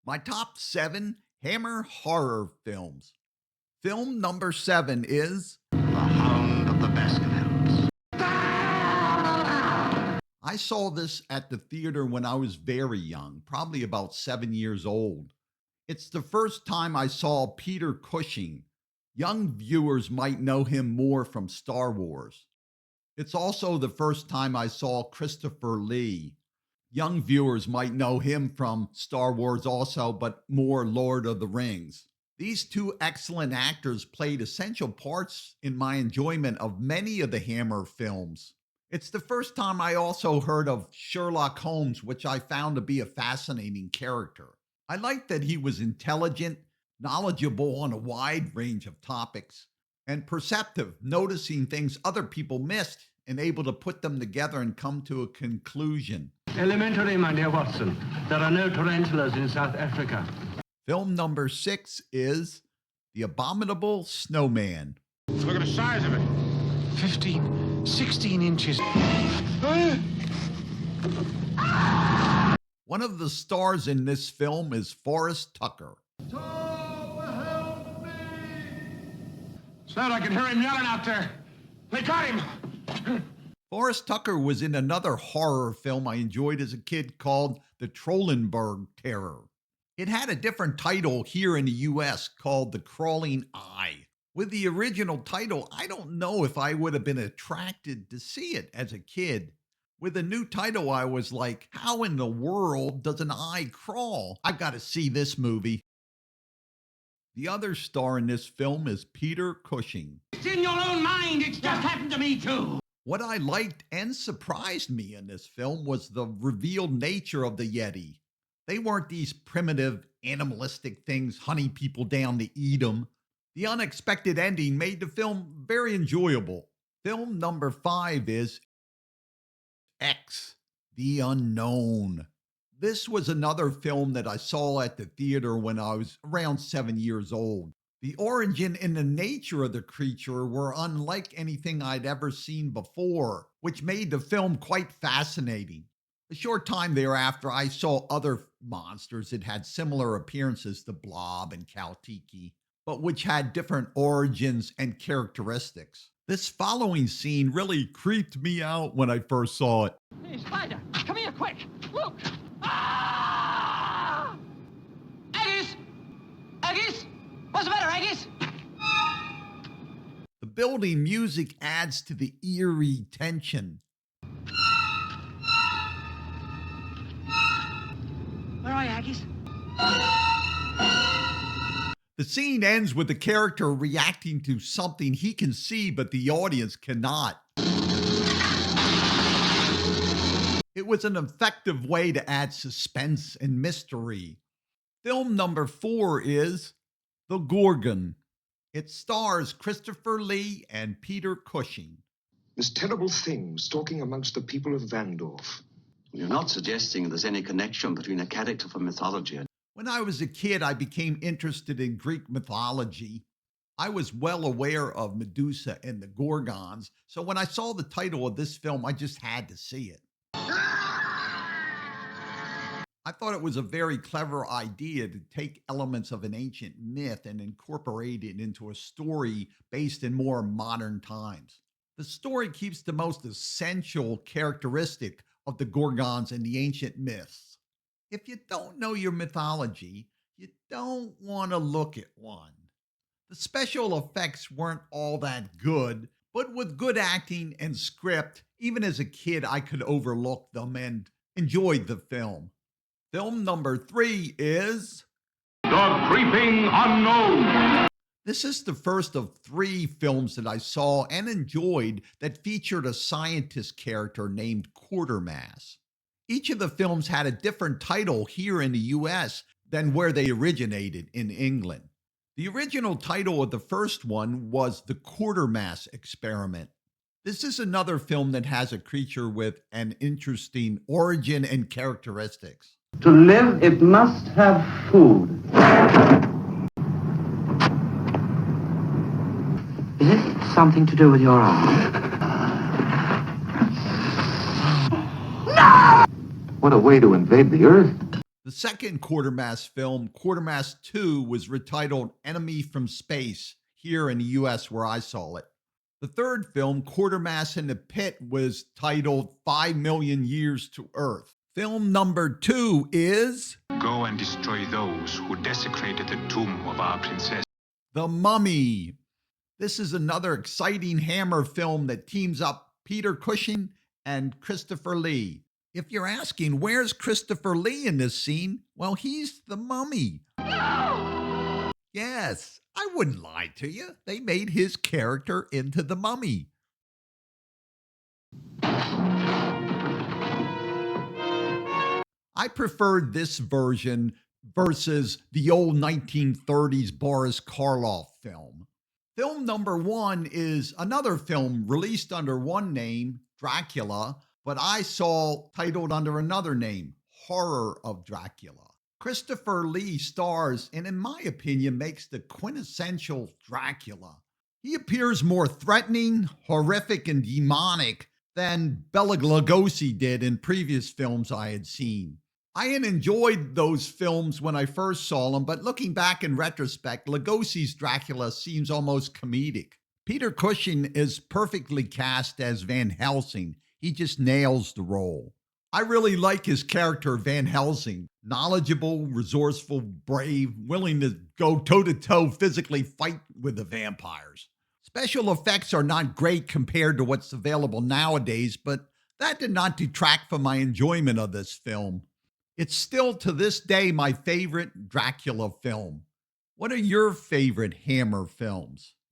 My top 7 Hammer horror films. Film number 7 is The Hound of the Baskervilles. I saw this at the theater when I was very young, probably about 7 years old. It's the first time I saw Peter Cushing. Young viewers might know him more from Star Wars. It's also the first time I saw Christopher Lee. Young viewers might know him from Star Wars also, but more Lord of the Rings. These two excellent actors played essential parts in my enjoyment of many of the Hammer films. It's the first time I also heard of Sherlock Holmes, which I found to be a fascinating character. I liked that he was intelligent, knowledgeable on a wide range of topics, and perceptive, noticing things other people missed and able to put them together and come to a conclusion. Elementary, my dear Watson. There are no tarantulas in South Africa. Film number 6 is The Abominable Snowman. Look at the size of it. 15, 16 inches. One of the stars in this film is Forrest Tucker. Sir, I can hear him yelling out there. They got him. Forrest Tucker was in another horror film I enjoyed as a kid called The Trollenberg Terror. It had a different title here in the US called The Crawling Eye. With the original title, I don't know if I would have been attracted to see it as a kid. With a new title, I was like, how in the world does an eye crawl? I've got to see this movie. The other star in this film is Peter Cushing. It's in your own mind. It's just happened to me, too. What I liked and surprised me in this film was the revealed nature of the Yeti. They weren't these primitive, animalistic things hunting people down to eat them. The unexpected ending made the film very enjoyable. Film number 5 is X, The Unknown. This was another film that I saw at the theater when I was around 7 years old. The origin and the nature of the creature were unlike anything I'd ever seen before, which made the film quite fascinating. A short time thereafter, I saw other monsters that had similar appearances to Blob and Kaltiki, but which had different origins and characteristics. This following scene really creeped me out when I first saw it. Hey, Spider, come here quick. Look. Ah! Aggies! Aggies! What's the matter, Aggies? The building music adds to the eerie tension. Where are you, Aggies? The scene ends with the character reacting to something he can see, but the audience cannot. It was an effective way to add suspense and mystery. Film number 4 is The Gorgon. It stars Christopher Lee and Peter Cushing. This terrible thing stalking amongst the people of Vandorf. You're not suggesting there's any connection between a character from mythology and... When I was a kid, I became interested in Greek mythology. I was well aware of Medusa and the Gorgons, so when I saw the title of this film, I just had to see it. I thought it was a very clever idea to take elements of an ancient myth and incorporate it into a story based in more modern times. The story keeps the most essential characteristic of the Gorgons and the ancient myths. If you don't know your mythology, you don't want to look at one. The special effects weren't all that good, but with good acting and script, even as a kid, I could overlook them and enjoyed the film. Film number 3 is The Creeping Unknown. This is the first of 3 films that I saw and enjoyed that featured a scientist character named Quatermass. Each of the films had a different title here in the US than where they originated in England. The original title of the first one was The Quatermass Experiment. This is another film that has a creature with an interesting origin and characteristics. To live, it must have food. Is it something to do with your eye? What a way to invade the Earth. The second Quatermass film, Quatermass 2, was retitled Enemy from Space here in the US where I saw it. The third film, Quatermass in the Pit, was titled 5 Million Years to Earth. Film number 2 is Go and destroy those who desecrated the tomb of our princess. The Mummy. This is another exciting Hammer film that teams up Peter Cushing and Christopher Lee. If you're asking, where's Christopher Lee in this scene? Well, he's the Mummy. No! Yes, I wouldn't lie to you. They made his character into the Mummy. I preferred this version versus the old 1930s Boris Karloff film. Film number 1 is another film released under one name, Dracula, but I saw titled under another name, Horror of Dracula. Christopher Lee stars and, in my opinion, makes the quintessential Dracula. He appears more threatening, horrific, and demonic than Bela Lugosi did in previous films I had seen. I had enjoyed those films when I first saw them, but looking back in retrospect, Lugosi's Dracula seems almost comedic. Peter Cushing is perfectly cast as Van Helsing. He just nails the role. I really like his character, Van Helsing. Knowledgeable, resourceful, brave, willing to go toe-to-toe physically fight with the vampires. Special effects are not great compared to what's available nowadays, but that did not detract from my enjoyment of this film. It's still to this day my favorite Dracula film. What are your favorite Hammer films?